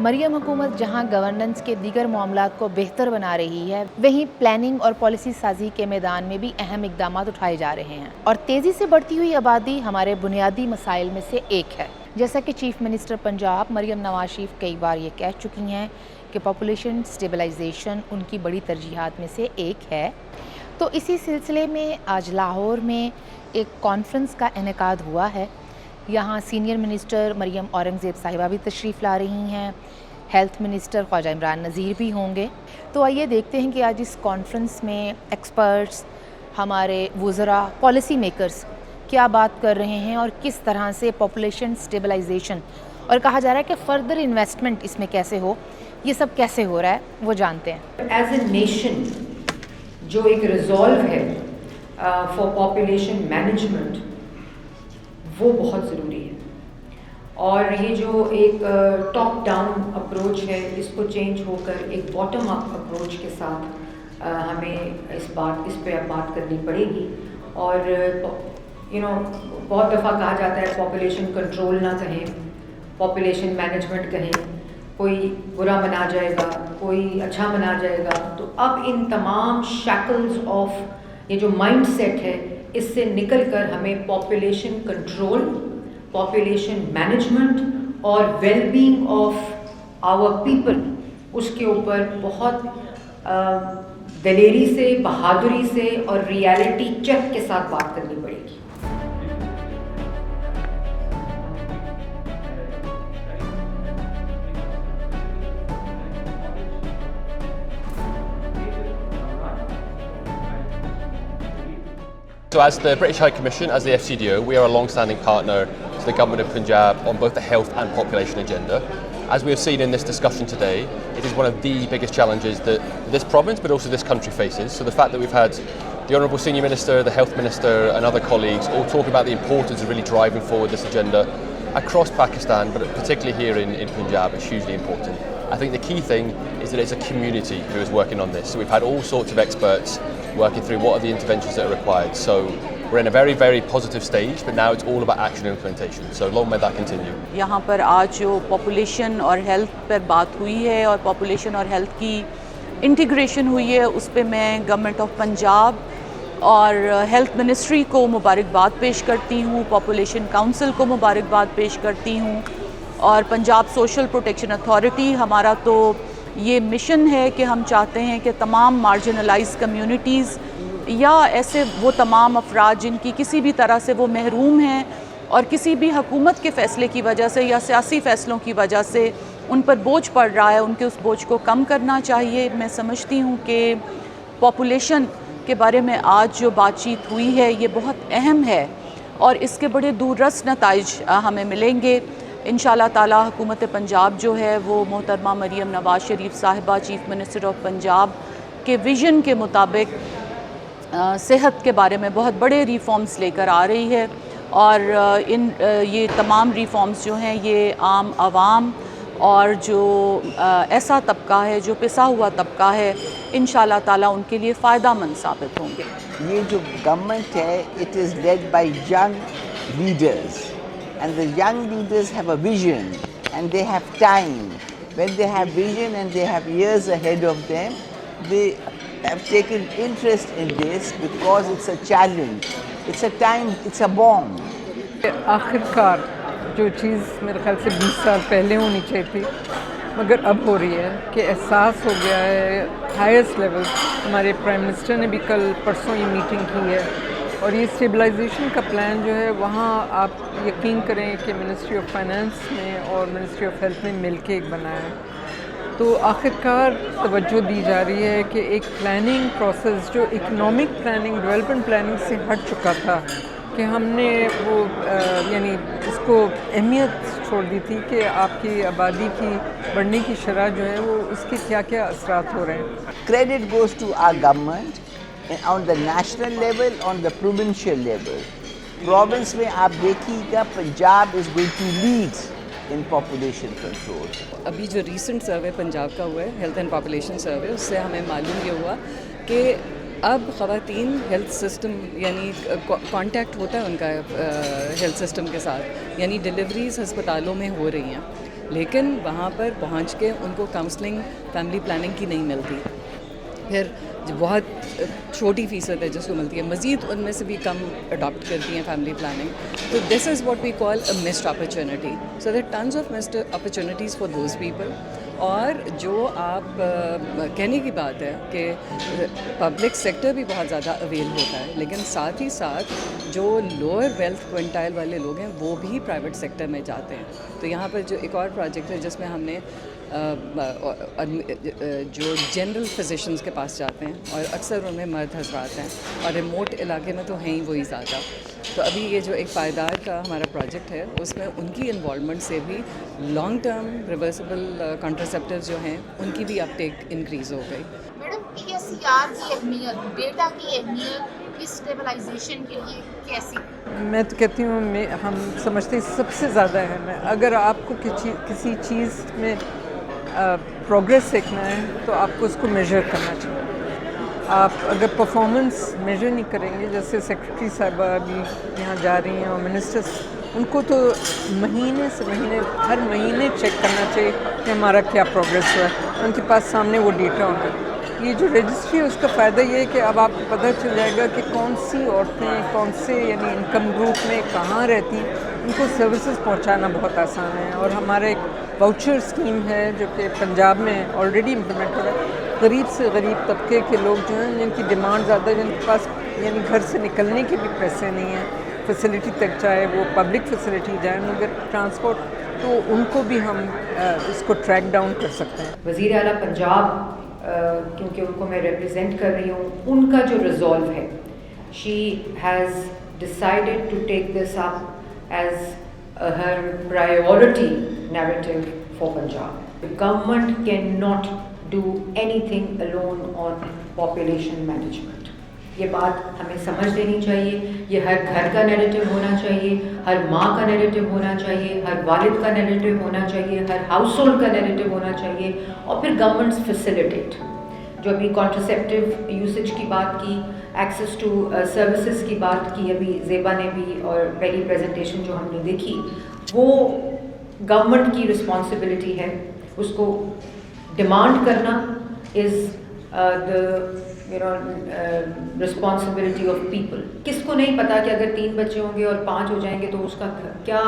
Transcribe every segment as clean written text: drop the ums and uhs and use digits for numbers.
مریم حکومت جہاں گورننس کے دیگر معاملات کو بہتر بنا رہی ہے، وہیں پلاننگ اور پالیسی سازی کے میدان میں بھی اہم اقدامات اٹھائے جا رہے ہیں، اور تیزی سے بڑھتی ہوئی آبادی ہمارے بنیادی مسائل میں سے ایک ہے۔ جیسا کہ چیف منسٹر پنجاب مریم نواز شریف کئی بار یہ کہہ چکی ہیں کہ پاپولیشن سٹیبلائزیشن ان کی بڑی ترجیحات میں سے ایک ہے، تو اسی سلسلے میں آج لاہور میں ایک کانفرنس کا انعقاد ہوا ہے۔ یہاں سینئر منسٹر مریم اورنگزیب صاحبہ بھی تشریف لا رہی ہیں، ہیلتھ منسٹر خواجہ عمران نذیر بھی ہوں گے۔ تو آئیے دیکھتے ہیں کہ آج اس کانفرنس میں ایکسپرٹس، ہمارے وزراء، پالیسی میکرز کیا بات کر رہے ہیں اور کس طرح سے پاپولیشن سٹیبلائزیشن اور کہا جا رہا ہے کہ فردر انویسٹمنٹ اس میں کیسے ہو، یہ سب کیسے ہو رہا ہے وہ جانتے ہیں۔ ایز اے نیشن جو ایک ریزالو ہے فار پاپولیشن مینجمنٹ، وہ بہت ضروری ہے، اور یہ جو ایک ٹاپ ڈاؤن اپروچ ہے، اس کو چینج ہو کر ایک باٹم اپ اپروچ کے ساتھ ہمیں اس پہ اب بات کرنی پڑے گی۔ اور بہت دفعہ کہا جاتا ہے پاپولیشن کنٹرول نہ کہیں، پاپولیشن مینجمنٹ کہیں، کوئی برا منا جائے گا، کوئی اچھا منا جائے گا۔ تو اب ان تمام شیکلز آف یہ جو مائنڈ سیٹ ہے، اس سے نکل کر ہمیں پاپولیشن کنٹرول، پاپولیشن مینجمنٹ اور well being of our people, اس کے اوپر بہت دلیری سے، بہادری سے اور ریالٹی چیک کے ساتھ بات کرنی پڑے گی۔ So as the British High Commission, as the FCDO, we are a long-standing partner to the Government of Punjab on both the health and population agenda. As we have seen in this discussion today, it is one of the biggest challenges that this province but also this country faces. So the fact that we've had the Honourable Senior Minister, the Health Minister and other colleagues all talk about the importance of really driving forward this agenda across Pakistan, but particularly here in Punjab, is hugely important. I think the key thing is that it's a community who is working on this. So we've had all sorts of experts working through what are the interventions that are required. So we're in a very, very positive stage, but now it's all about action and implementation. So long may that continue. یہاں پر آج جو population اور health پر بات ہوئی ہے اور population اور health کی انٹیگریشن ہوئی ہے، اس پہ میں گورنمنٹ آف پنجاب اور ہیلتھ منسٹری کو مبارکباد پیش کرتی ہوں، پاپولیشن کونسل کو مبارکباد پیش کرتی ہوں، اور پنجاب سوشل پروٹیکشن اتھارٹی، ہمارا تو یہ مشن ہے کہ ہم چاہتے ہیں کہ تمام مارجنلائز کمیونٹیز یا ایسے وہ تمام افراد جن کی کسی بھی طرح سے وہ محروم ہیں اور کسی بھی حکومت کے فیصلے کی وجہ سے یا سیاسی فیصلوں کی وجہ سے ان پر بوجھ پڑ رہا ہے، ان کے اس بوجھ کو کم کرنا چاہیے۔ میں سمجھتی ہوں کہ پاپولیشن کے بارے میں آج جو بات چیت ہوئی ہے یہ بہت اہم ہے، اور اس کے بڑے دور رس نتائج ہمیں ملیں گے انشاءاللہ تعالی۔ حکومت پنجاب جو ہے وہ محترمہ مریم نواز شریف صاحبہ چیف منسٹر آف پنجاب کے ویژن کے مطابق صحت کے بارے میں بہت بڑے ریفارمز لے کر آ رہی ہے، اور یہ تمام ریفارمز جو ہیں یہ عام عوام اور جو ایسا طبقہ ہے جو پسا ہوا طبقہ ہے، انشاءاللہ تعالیٰ ان کے لیے فائدہ مند ثابت ہوں گے۔ یہ جو گورنمنٹ ہے it is led by young leaders, and the young leaders have a vision and they have time. When they have vision and they have years ahead of them, they have taken interest in this because it's a challenge, it's a time, it's a bomb. آخر کار جو چیز میرے خیال سے 20 سال پہلے ہونی چاہیے تھی مگر اب ہو رہی ہے کہ احساس ہو گیا ہے ہائیسٹ لیول۔ ہمارے پرائم منسٹر نے بھی کل پرسوں یہ میٹنگ کی ہے، اور یہ اسٹیبلائزیشن کا پلان جو ہے وہاں آپ یقین کریں کہ منسٹری آف فائنانس نے اور منسٹری آف ہیلتھ نے مل کے ایک بنایا ہے۔ تو آخر کار توجہ دی جا رہی ہے کہ ایک پلاننگ پروسیس جو اکنامک پلاننگ، ڈیولپمنٹ پلاننگ سے ہٹ چکا تھا، کہ ہم نے وہ یعنی اس کو اہمیت چھوڑ دی تھی کہ آپ کی آبادی کی بڑھنے کی شرح جو ہے وہ اس کے کیا کیا اثرات ہو رہے ہیں۔ Credit goes to our government on the national level, on the provincial level. Province میں آپ دیکھیے گا Punjab is going to lead in population control. ابھی جو ریسنٹ سروے پنجاب کا ہوا ہے ہیلتھ اینڈ پاپولیشن سروے، اس سے ہمیں معلوم یہ ہوا کہ اب خواتین ہیلتھ سسٹم یعنی کانٹیکٹ ہوتا ہے ان کا ہیلتھ سسٹم کے ساتھ، یعنی ڈلیوریز ہسپتالوں میں ہو رہی ہیں، لیکن وہاں پر پہنچ کے ان کو کاؤنسلنگ فیملی پلاننگ کی نہیں ملتی. پھر بہت چھوٹی فیصد ہے جس کو ملتی ہے, مزید ان میں سے بھی کم اڈاپٹ کرتی ہیں فیملی پلاننگ. تو this is what we call a missed opportunity. So there tons of missed opportunities for those people. اور جو آپ کہنے کی بات ہے کہ پبلک سیکٹر بھی بہت زیادہ اویل ہوتا ہے, لیکن ساتھ ہی ساتھ جو لوور ویلتھ کوئنٹائل والے لوگ ہیں وہ بھی پرائیویٹ سیکٹر میں جاتے ہیں. تو یہاں پر جو ایک اور پروجیکٹ ہے جس میں ہم نے جو جنرل فزیشنز کے پاس جاتے ہیں اور اکثر ان میں مرد حضرات ہیں اور ریموٹ علاقے میں تو ہیں ہی وہی زیادہ. تو ابھی یہ جو ایک پائیدار کا ہمارا پروجیکٹ ہے اس میں ان کی انوالومنٹ سے بھی لانگ ٹرم ریورسبل کانٹراسیپٹیو جو ہیں ان کی بھی اپٹیک انکریز ہو گئی. میڈم PSCR کی اہمیت, ڈیٹا کی اہمیت اس اسٹیبلائزیشن کے لیے کیسی؟ میں تو کہتی ہوں ہم سمجھتے ہیں سب سے زیادہ اہم ہے. اگر آپ کو کسی چیز میں پروگریس دیکھنا ہے تو آپ کو اس کو میجر کرنا چاہیے. آپ اگر پرفارمنس میجر نہیں کریں گے, جیسے سیکرٹری صاحبہ ابھی یہاں جا رہی ہیں اور منسٹرس, ان کو تو مہینے سے مہینے ہر مہینے چیک کرنا چاہیے کہ ہمارا کیا پروگریس ہوا ہے. ان کے پاس سامنے وہ ڈیٹا ہونا ہے. یہ جو رجسٹری ہے اس کا فائدہ یہ ہے کہ اب آپ کو پتہ چل جائے گا کہ کون سی عورتیں کون سے یعنی انکم گروپ میں کہاں رہتی ہیں, ان کو سروسز پہنچانا بہت آسان ہے. اور ہمارا ایک واؤچر اسکیم ہے جو کہ پنجاب میں آلریڈی امپلیمنٹ ہو رہا ہے. غریب سے غریب طبقے کے لوگ جو ہیں جن کی ڈیمانڈ زیادہ, جن کے پاس یعنی گھر سے نکلنے کے بھی پیسے نہیں ہیں فیسلٹی تک, چاہے وہ پبلک فیسلٹی جائیں مگر ٹرانسپورٹ, تو ان کو بھی ہم اس کو ٹریک ڈاؤن کر سکتے ہیں. وزیر اعلیٰ پنجاب, کیونکہ ان کو میں ریپرزینٹ کر رہی ہوں, ان کا جو ریزولو ہے, she has decided to take this up as her priority narrative for Punjab. Government can not do anything alone on population management. یہ بات ہمیں سمجھ لینی چاہیے. یہ ہر گھر کا نیریٹو ہونا چاہیے, ہر ماں کا نیریٹو ہونا چاہیے, ہر والد کا نیریٹو ہونا چاہیے, ہر ہاؤس ہولڈ کا نیریٹو ہونا چاہیے. اور پھر گورنمنٹس فیسیلیٹیٹ, جو ابھی کانٹرسیپٹیو یوسیج کی بات کی, ایکسیس ٹو سروسز کی بات کی ابھی زیبا نے بھی, اور پہلی پریزنٹیشن جو ہم نے دیکھی, وہ گورنمنٹ کی رسپانسبلٹی ہے. اس کو ڈیمانڈ کرنا از responsibility آف پیپل. کس کو نہیں پتا کہ اگر 3 بچے ہوں گے اور 5 ہو جائیں گے تو اس کا کیا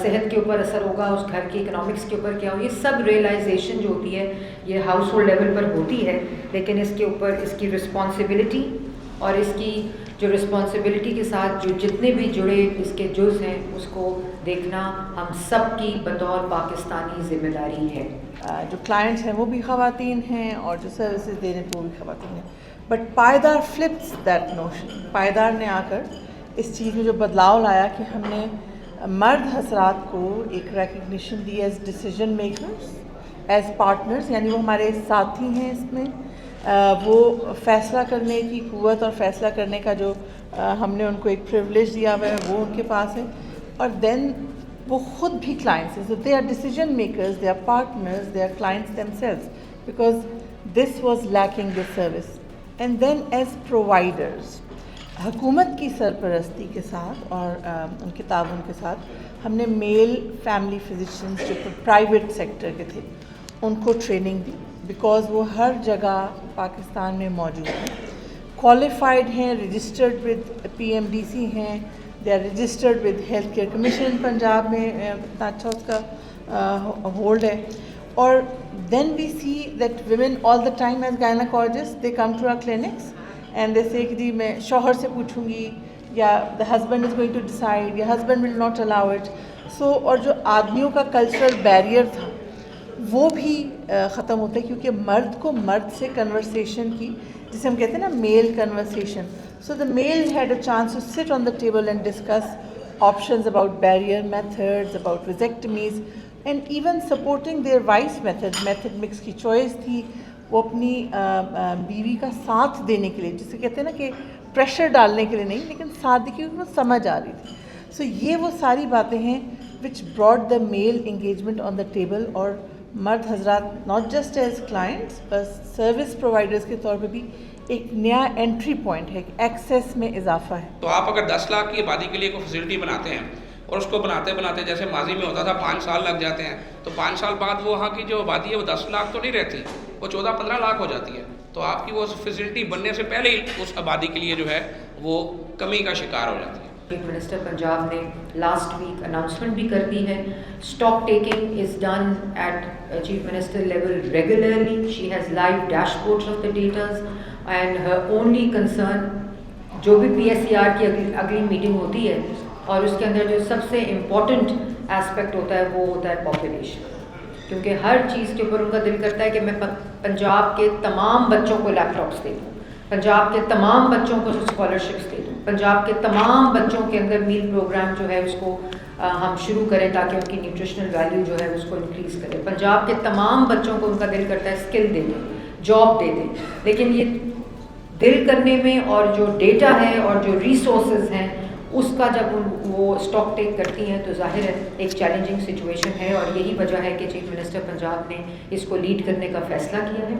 صحت کے اوپر اثر ہوگا, اس گھر کی اکنامکس کے اوپر کیا ہو. یہ سب ریئلائزیشن جو ہوتی ہے یہ ہاؤس ہولڈ لیول پر ہوتی ہے, لیکن اس کے اوپر اس کی رسپانسبلٹی اور اس کی جو رسپانسبلٹی کے ساتھ جو جتنے بھی جڑے اس کے جز ہیں اس کو دیکھنا ہم سب کی بطور پاکستانی ذمہ داری ہے. جو کلائنٹس ہیں وہ بھی خواتین ہیں اور جو سروسز دے رہے ہیں وہ بھی خواتین ہیں. بٹ پائیدار فلپس دیٹ نوشن. پائیدار نے آ کر اس چیز میں جو بدلاؤ لایا کہ ہم نے مرد حضرات کو ایک ریکگنیشن دی as decision makers, as partners, یعنی وہ ہمارے ساتھی ہیں اس میں. وہ فیصلہ کرنے کی قوت اور فیصلہ کرنے کا جو ہم نے ان کو ایک پریولیج دیا ہوا ہے وہ ان کے پاس ہے. اور دین وہ خود بھی کلائنٹس ہیں, so they are decision makers, they are partners, they are clients themselves, because this was lacking this service. And then as providers, حکومت کی سرپرستی کے ساتھ اور ان کے تعاون کے ساتھ ہم نے میل فیملی فزیشنز جو پرائیویٹ سیکٹر کے تھے ان کو ٹریننگ دی, بیکاز وہ ہر جگہ پاکستان میں موجود ہیں, کوالیفائڈ ہیں, رجسٹرڈ ود PMDC ہیں, they are registered with health care commission Punjab میں, اتنا اچھا اس کا ہولڈ ہے. اور then we see that women all the time as gynaecologist they come to our clinics and they say کہ جی میں شوہر سے پوچھوں گی, یا the husband is going to decide, یا husband will not allow it. So اور جو آدمیوں کا کلچرل بیریئر تھا وہ بھی ختم ہوتا ہے, کیونکہ مرد کو مرد سے کنورسیشن کی, جسے ہم کہتے ہیں نا میل conversation. So the male had a chance to sit on the table and discuss options about barrier methods, about vasectomies, and even supporting their wife's method mix کی choice تھی. وہ اپنی بیوی کا ساتھ دینے کے لیے, جسے کہتے ہیں نا کہ پریشر ڈالنے کے لیے نہیں, لیکن ساتھ دی کیونکہ وہ سمجھ آ رہی تھی. سو یہ وہ ساری باتیں ہیں which brought the male engagement on the table. اور مرد حضرات not just as clients bus service providers کے طور پہ بھی ایک نیا انٹری پوائنٹ ہے, ایکسیس میں اضافہ ہے. تو آپ اگر 10 لاکھ کی آبادی کے لیے کوئی فیسلٹی بناتے ہیں اور اس کو بناتے بناتے جیسے ماضی میں ہوتا تھا 5 سال لگ جاتے ہیں، تو 5 سال بعد وہ وہاں کی جو آبادی ہے وہ 10 لاکھ تو نہیں رہتی، وہ 14-15 لاکھ ہو جاتی ہے. تو آپ کی وہ فیسلٹی بننے سے پہلے ہی اس آبادی کے لیے جو ہے وہ کمی کا شکار ہو جاتی ہے. چیف منسٹر پنجاب نے لاسٹ ویک اناؤنسمنٹ بھی کر دی ہے. Stock taking is done at chief minister level regularly. She has live dashboards of the datas and her only concern جو بھی پی ایس سی آر کی اگلی میٹنگ ہوتی ہے اور اس کے اندر جو سب سے امپورٹنٹ ایسپیکٹ ہوتا ہے وہ ہوتا ہے پاپولیشن. کیونکہ ہر چیز کے اوپر ان کا دل کرتا ہے کہ میں پنجاب کے تمام بچوں کو لیپ ٹاپس دے دوں، پنجاب کے تمام بچوں کو اسکالرشپس دے دوں، پنجاب کے تمام بچوں کے اندر میل پروگرام جو ہے اس کو ہم شروع کریں تاکہ ان کی نیوٹریشنل ویلیو جو ہے اس کو انکریز کرے. پنجاب کے تمام بچوں کو ان کا دل کرتا ہے اسکل دے دیں، جاب دے دیں. لیکن یہ دل کرنے میں اور جو ڈیٹا ہے اور جو ریسورسز ہیں اس کا جب وہ اسٹاک ٹیک کرتی ہیں تو ظاہر ہے ایک چیلنجنگ سچویشن ہے. اور یہی وجہ ہے کہ چیف منسٹر پنجاب نے اس کو لیڈ کرنے کا فیصلہ کیا ہے.